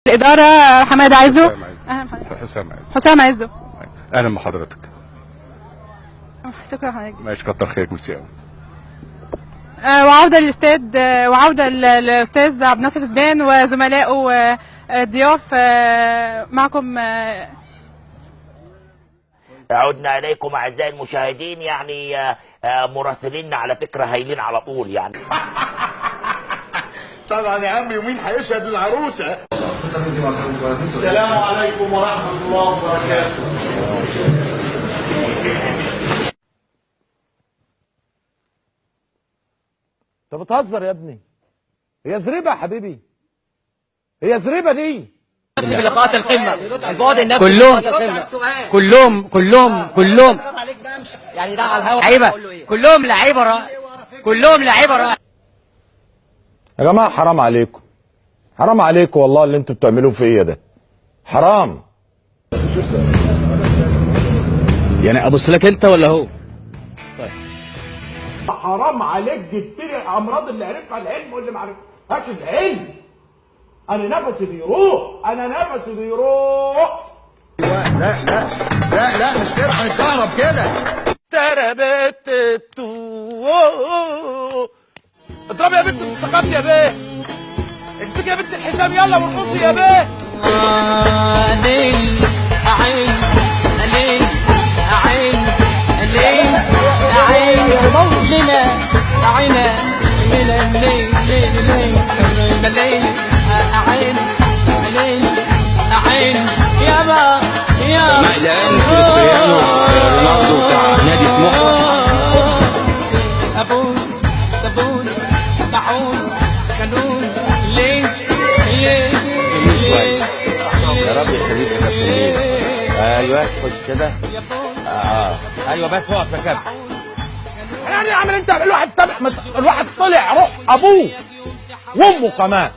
الإدارة حماد عزو. حسام عزو. أهلا بحضرتك. شكرا حضرتك. ماشي، كتر خيرك، ميرسي قوي. وعودة للاستاذ وعودة للأستاذ عبد الناصر زبان وزملائه الضياف معكم. عدنا إليكم أعزائي المشاهدين. يعني مراسليننا على فكرة هايلين على طول يعني. طبعا يا عم، يومين هيشهد العروسه. السلام عليكم ورحمه الله وبركاته. انت بتهزر يا ابني؟ هي زريبه يا حبيبي، هي زريبه دي. في لقاءات القمه البعد النفسي كلهم يعني ده على الهواء لعيبه، كلهم لعيبه كلهم لعيبه. يا جماعه حرام عليكم، حرام عليكم والله اللي انتوا بتعملوه فيا ده حرام. يعني ابص لك انت ولا هو؟ طيب حرام عليك، جبت لي الامراض اللي عرفها العلم واللي ما عرفهاش العلم. انا نفسي بيروح، لا مش كده، هنتكهرب كده. تربت اضربي يا بنت السقاط يا بيه، امسكي يا بنت الحزام يلا ورقصي يا بيه. ليل عين ليل عين ليل عين ليلة عينة ليلة ليل ليل ليل عين ليل عين يابا مع الان كريستيانو رونالدو بتاع نادي سموحه. ابون صابون طاحون كانون ليه يا رب يخليك يا كابتن. ايوه خش كده. ايوه بس اقف يا كابتن. يعني اعمل انت الواحد طلع روح ابوه وامه كمان.